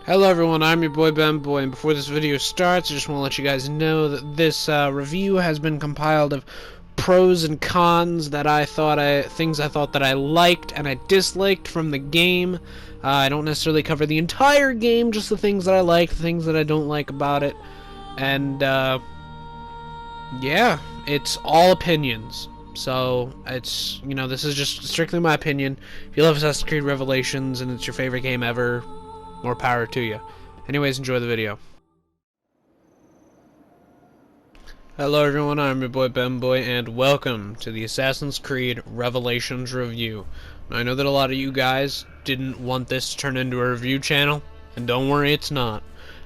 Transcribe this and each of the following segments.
Hello everyone, I'm your boy Bemboy, and before this video starts, I just want to let you guys know that this review has been compiled of pros and cons that things I thought that I liked and I disliked from the game. I don't necessarily cover the entire game, just the things that I like, the things that I don't like about it, and yeah, it's all opinions. So, this is just strictly my opinion. If you love Assassin's Creed Revelations and it's your favorite game ever, more power to you. Anyways, enjoy the video. Hello everyone, I'm your boy Bemboy, and welcome to the Assassin's Creed Revelations review. Now, I know that a lot of you guys didn't want this to turn into a review channel, and don't worry, it's not.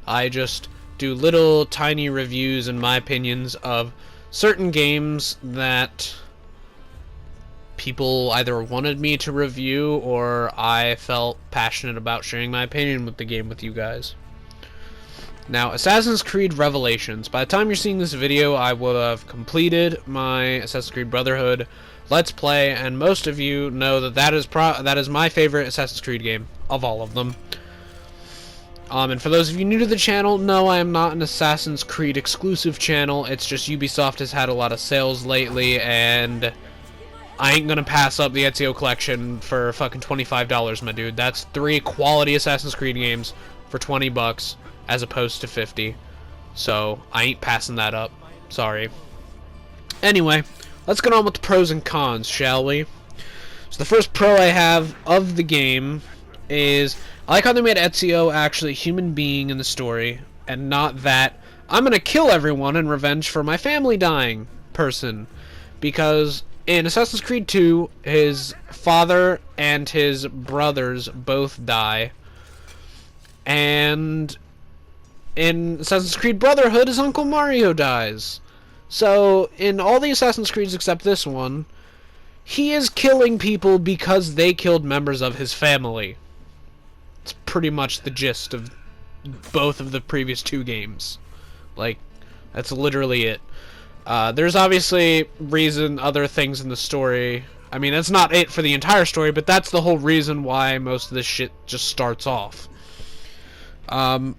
I just do little tiny reviews and my opinions of certain games that people either wanted me to review or I felt passionate about sharing my opinion with the game with you guys. Now, Assassin's Creed Revelations. By the time you're seeing this video, I will have completed my Assassin's Creed Brotherhood Let's Play, and most of you know that that is my favorite Assassin's Creed game of all of them. And for those of you new to the channel, no, I am not an Assassin's Creed exclusive channel. It's just Ubisoft has had a lot of sales lately, and I ain't gonna pass up the Ezio collection for fucking $25, my dude. That's 3 quality Assassin's Creed games for 20 bucks as opposed to 50. So, I ain't passing that up. Sorry. Anyway, let's get on with the pros and cons, shall we? So the first pro I have of the game is I like how they made Ezio actually a human being in the story and not that I'm gonna kill everyone in revenge for my family dying person. Because in Assassin's Creed 2, his father and his brothers both die. And in Assassin's Creed Brotherhood, his Uncle Mario dies. So, in all the Assassin's Creeds except this one, he is killing people because they killed members of his family. It's pretty much the gist of both of the previous 2 games. Like, that's literally it. There's obviously other things in the story. I mean, that's not it for the entire story, but that's the whole reason why most of this shit just starts off. Now,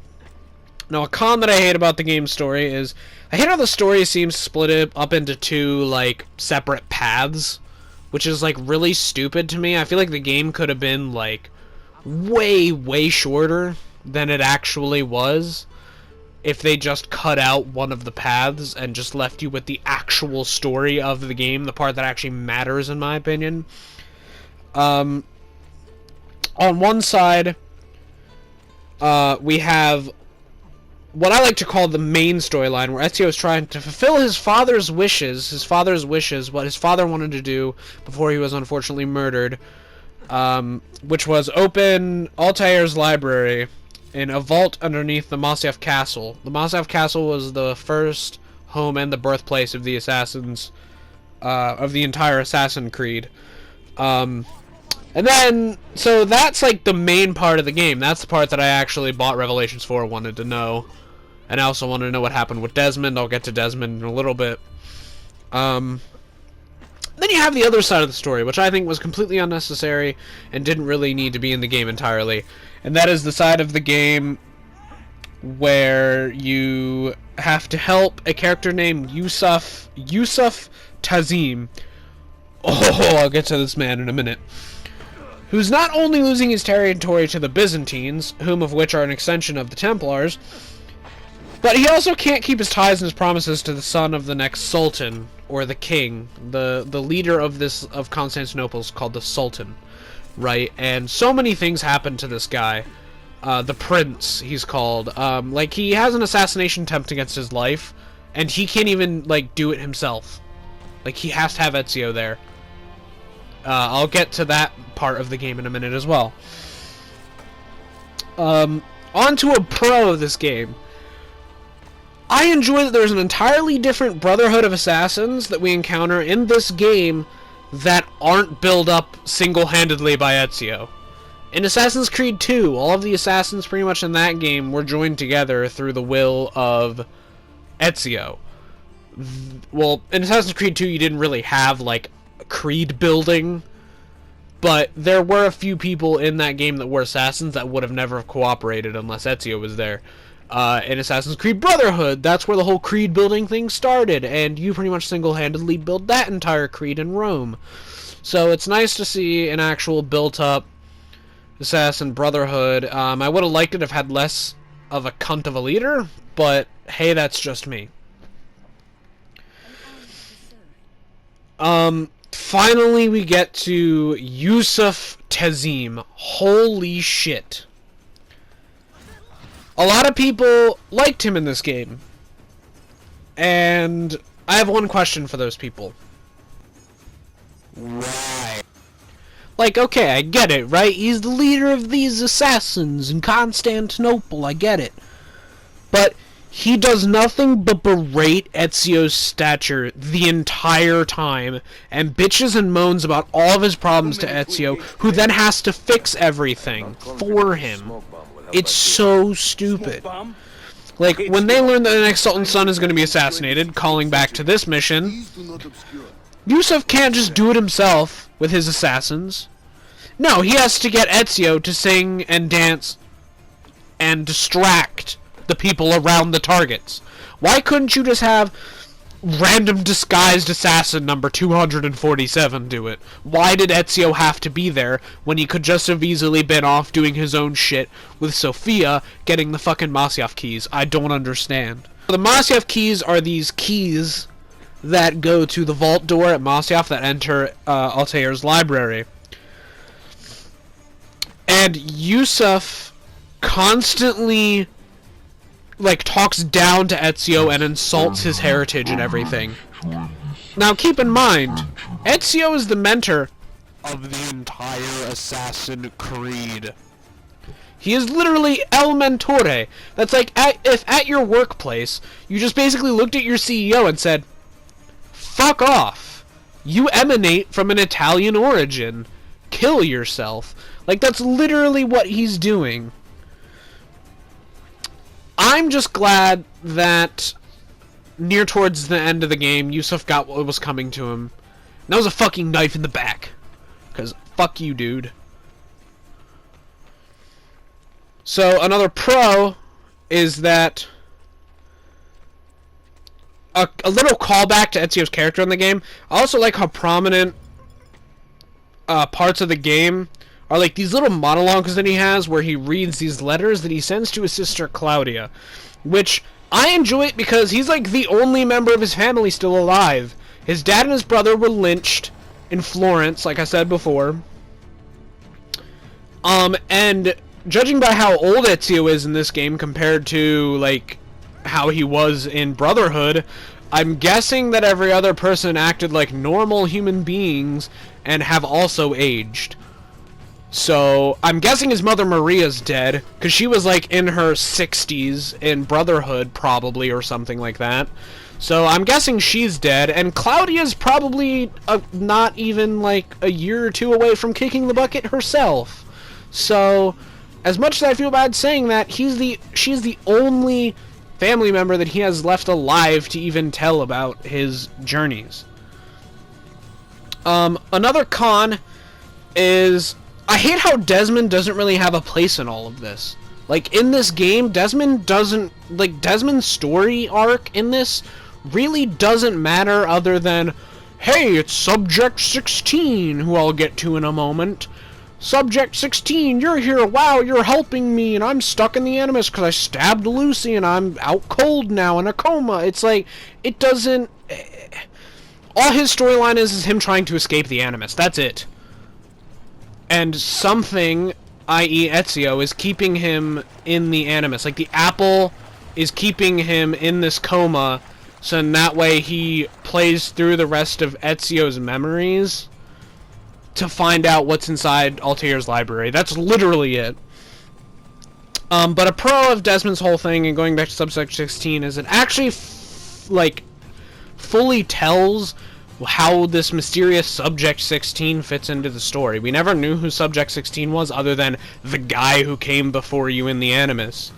a con that I hate about the game story is I hate how the story seems split up into 2, like, separate paths, which is, like, really stupid to me. I feel like the game could have been, like, way, way shorter than it actually was if they just cut out one of the paths and just left you with the actual story of the game, the part that actually matters, in my opinion. On one side, we have what I like to call the main storyline, where Ezio is trying to fulfill his father's wishes, what his father wanted to do before he was unfortunately murdered, which was open Altair's library in a vault underneath the Masyaf Castle. The Masyaf Castle was the first home and the birthplace of the assassins, of the entire Assassin's Creed. And then, so that's like the main part of the game. That's the part that I actually bought Revelations for, wanted to know. And I also wanted to know what happened with Desmond. I'll get to Desmond in a little bit. Then you have the other side of the story, which I think was completely unnecessary and didn't really need to be in the game entirely. And that is the side of the game where you have to help a character named Yusuf Tazim. Oh, I'll get to this man in a minute. Who's not only losing his territory to the Byzantines, whom of which are an extension of the Templars, but he also can't keep his ties and his promises to the son of the next Sultan, or the king. The leader of Constantinople is called the Sultan, right? And so many things happen to this guy. The Prince, he's called. Like, he has an assassination attempt against his life, and he can't even, like, do it himself. Like, he has to have Ezio there. I'll get to that part of the game in a minute as well. On to a pro of this game. I enjoy that there's an entirely different Brotherhood of Assassins that we encounter in this game that aren't built up single-handedly by Ezio. In Assassin's Creed 2, all of the assassins pretty much in that game were joined together through the will of Ezio. Well, in Assassin's Creed 2, you didn't really have, like, Creed building. But there were a few people in that game that were assassins that would have never cooperated unless Ezio was there. In Assassin's Creed Brotherhood, that's where the whole creed building thing started, and you pretty much single-handedly build that entire creed in Rome. So it's nice to see an actual built-up Assassin Brotherhood. I would have liked it if it had less of a cunt of a leader, but hey, that's just me. Finally we get to Yusuf Tezim. Holy shit. A lot of people liked him in this game. And I have one question for those people. Why? Like, okay, I get it, right? He's the leader of these assassins in Constantinople, I get it. But he does nothing but berate Ezio's stature the entire time, and bitches and moans about all of his problems to Ezio, who then has to fix everything for him. It's so stupid. Like, when they learn that the next Sultan's son is going to be assassinated, calling back to this mission, Yusuf can't just do it himself with his assassins. No, he has to get Ezio to sing and dance and distract the people around the targets. Why couldn't you just have random disguised assassin number 247 do it? Why did Ezio have to be there when he could just have easily been off doing his own shit with Sofia getting the fucking Masyaf keys? I don't understand. The Masyaf keys are these keys that go to the vault door at Masyaf that enter Altair's library. And Yusuf constantly talks down to Ezio and insults his heritage and everything. Now keep in mind, Ezio is the mentor of the entire Assassin Creed. He is literally El Mentore. That's like if at your workplace you just basically looked at your CEO and said, "Fuck off. You emanate from an Italian origin. Kill yourself." Like, that's literally what he's doing. I'm just glad that near towards the end of the game, Yusuf got what was coming to him. And that was a fucking knife in the back. Because fuck you, dude. So, another pro is that a little callback to Ezio's character in the game. I also like how prominent parts of the game are like these little monologues that he has where he reads these letters that he sends to his sister Claudia, which I enjoy it because he's like the only member of his family still alive. His dad and his brother were lynched in Florence, like I said before. And judging by how old Ezio is in this game compared to like how he was in Brotherhood, I'm guessing that every other person acted like normal human beings and have also aged. So, I'm guessing his mother Maria's dead, because she was, like, in her 60s in Brotherhood, probably, or something like that. So, I'm guessing she's dead, and Claudia's probably not even, like, a year or two away from kicking the bucket herself. So, as much as I feel bad saying that, she's the only family member that he has left alive to even tell about his journeys. Another con is I hate how Desmond doesn't really have a place in all of this. Like, in this game, Desmond's story arc in this really doesn't matter other than, hey, it's Subject 16, who I'll get to in a moment. Subject 16, you're here, wow, you're helping me, and I'm stuck in the Animus because I stabbed Lucy, and I'm out cold now in a coma. It's like, it doesn't... All his storyline is him trying to escape the Animus, that's it. And something, i.e. Ezio, is keeping him in the Animus. Like, the apple is keeping him in this coma, so in that way he plays through the rest of Ezio's memories to find out what's inside Altair's library. That's literally it. But a pro of Desmond's whole thing, and going back to Subject 16, is it actually, fully tells how this mysterious Subject 16 fits into the story. We never knew who Subject 16 was other than the guy who came before you in the Animus.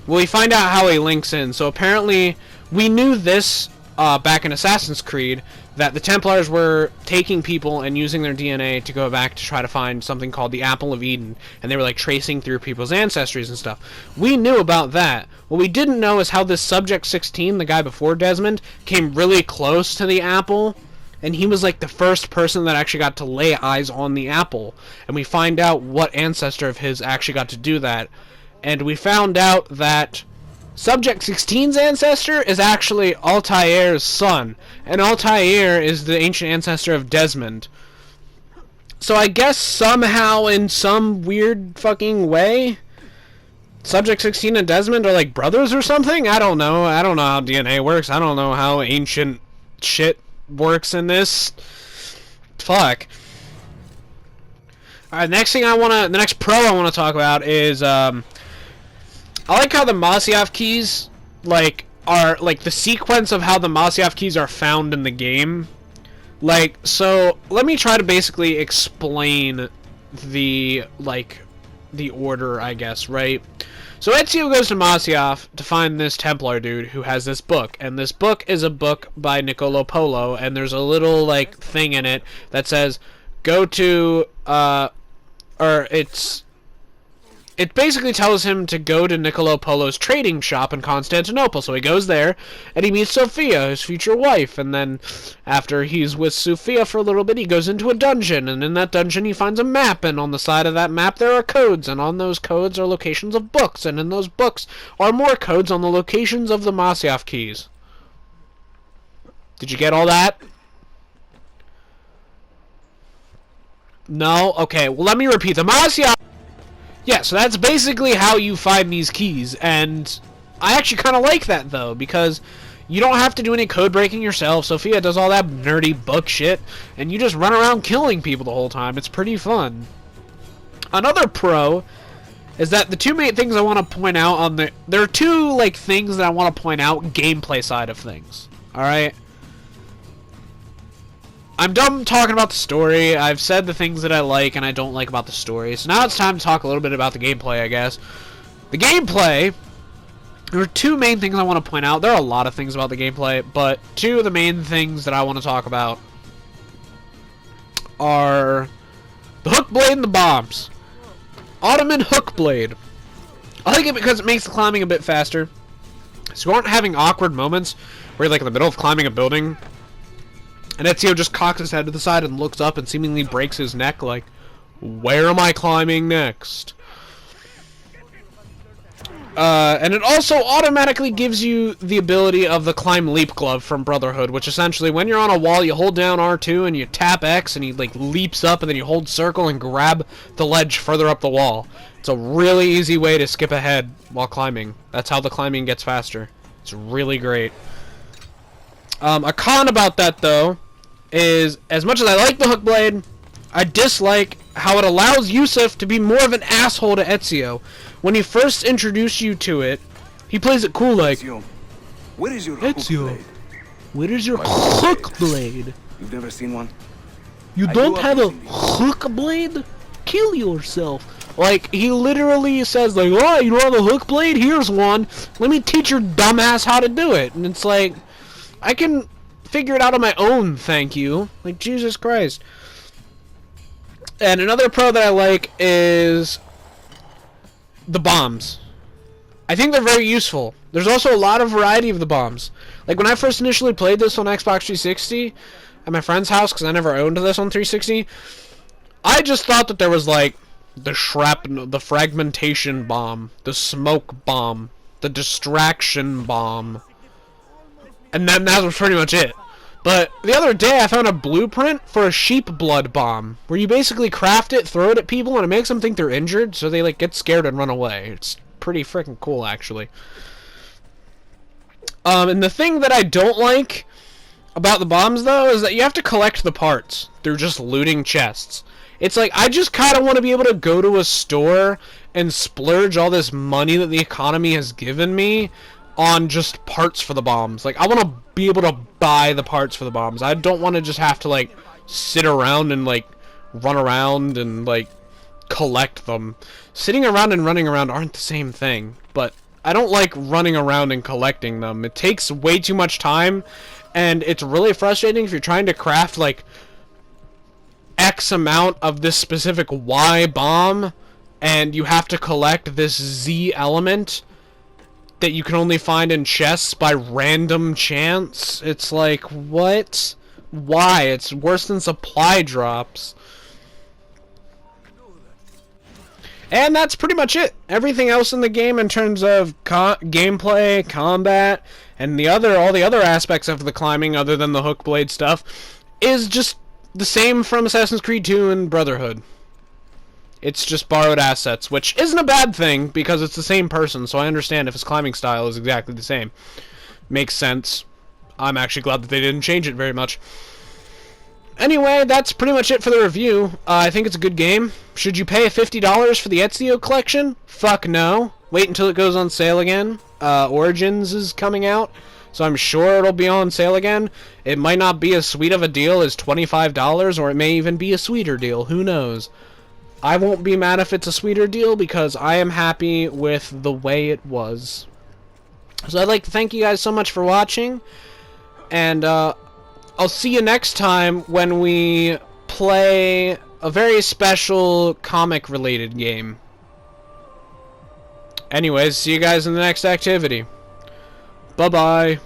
Well, we find out how he links in. So apparently, we knew this back in Assassin's Creed, that the Templars were taking people and using their DNA to go back to try to find something called the Apple of Eden, and they were like tracing through people's ancestries and stuff. We knew about that. What we didn't know is how this Subject 16, the guy before Desmond, came really close to the apple, and he was like the first person that actually got to lay eyes on the apple. And we find out what ancestor of his actually got to do that. And we found out that Subject 16's ancestor is actually Altair's son, and Altair is the ancient ancestor of Desmond. So I guess somehow, in some weird fucking way, Subject 16 and Desmond are like brothers or something? I don't know. I don't know how DNA works. I don't know how ancient shit works in this. Fuck. Alright, the next pro I wanna talk about is I like how the Masyaf keys, like, are, like, the sequence of how the Masyaf keys are found in the game. Like, so, let me try to basically explain the, like, the order, I guess, right? So Ezio goes to Masyaf to find this Templar dude who has this book, and this book is a book by Niccolo Polo, and there's a little, like, thing in it that says, go to, it basically tells him to go to Niccolo Polo's trading shop in Constantinople. So he goes there, and he meets Sophia, his future wife. And then, after he's with Sophia for a little bit, he goes into a dungeon. And in that dungeon, he finds a map. And on the side of that map, there are codes. And on those codes are locations of books. And in those books are more codes on the locations of the Masyaf keys. Did you get all that? No? Okay, well, let me repeat. The Masyaf... Yeah, so that's basically how you find these keys, and I actually kind of like that, though, because you don't have to do any code breaking yourself. Sophia does all that nerdy book shit, and you just run around killing people the whole time. It's pretty fun. Another pro is that the two main things I want to point out on there are two, like, things that I want to point out gameplay side of things, alright? I'm done talking about the story. I've said the things that I like and I don't like about the story. So now it's time to talk a little bit about the gameplay, I guess. The gameplay, there are two main things I want to point out. There are a lot of things about the gameplay, but two of the main things that I want to talk about are the hook blade and the bombs. Ottoman hook blade. I like it because it makes the climbing a bit faster. So you aren't having awkward moments where you're like in the middle of climbing a building and Ezio just cocks his head to the side and looks up and seemingly breaks his neck like, where am I climbing next? And it also automatically gives you the ability of the climb leap glove from Brotherhood, which essentially when you're on a wall you hold down R2 and you tap X and he like leaps up and then you hold circle and grab the ledge further up the wall. It's a really easy way to skip ahead while climbing. That's how the climbing gets faster. It's really great. A con about that, though, is as much as I like the hook blade, I dislike how it allows Yusuf to be more of an asshole to Ezio. When he first introduced you to it, he plays it cool like, Ezio, where is your Ezio, hook blade? where is your hook blade? You've never seen one? You don't have a hook blade? Kill yourself. Like, he literally says, like, oh, you don't have a hook blade? Here's one. Let me teach your dumbass how to do it. And it's like, I can figure it out on my own, thank you. Like, Jesus Christ. And another pro that I like is the bombs. I think they're very useful. There's also a lot of variety of the bombs. Like, when I first initially played this on Xbox 360 at my friend's house, because I never owned this on 360, I just thought that there was, like, the shrapnel, the fragmentation bomb, the smoke bomb, the distraction bomb, and then that was pretty much it. But the other day I found a blueprint for a sheep blood bomb, where you basically craft it, throw it at people, and it makes them think they're injured, so they like get scared and run away. It's pretty freaking cool, actually. And the thing that I don't like about the bombs, though, is that you have to collect the parts through just looting chests. It's like, I just kind of want to be able to go to a store and splurge all this money that the economy has given me on just parts for the bombs. Like, I want to be able to buy the parts for the bombs. I don't want to just have to, like, sit around and, like, run around and, like, collect them. Sitting around and running around aren't the same thing, but I don't like running around and collecting them. It takes way too much time, and it's really frustrating if you're trying to craft like X amount of this specific Y bomb, and you have to collect this Z element that you can only find in chests by random chance. It's like, what? Why? It's worse than supply drops. And that's pretty much it. Everything else in the game in terms of gameplay, combat, and all the other aspects of the climbing other than the hook blade stuff is just the same from Assassin's Creed 2 and Brotherhood. It's just borrowed assets, which isn't a bad thing because it's the same person, so I understand if his climbing style is exactly the same. Makes sense. I'm actually glad that they didn't change it very much. Anyway, that's pretty much it for the review. I think it's a good game. Should you pay $50 for the Ezio collection? Fuck no. Wait until it goes on sale again. Origins is coming out, so I'm sure it'll be on sale again. It might not be as sweet of a deal as $25, or it may even be a sweeter deal. Who knows? I won't be mad if it's a sweeter deal because I am happy with the way it was. So I'd like to thank you guys so much for watching, and I'll see you next time when we play a very special comic-related game. Anyways, see you guys in the next activity. Bye-bye.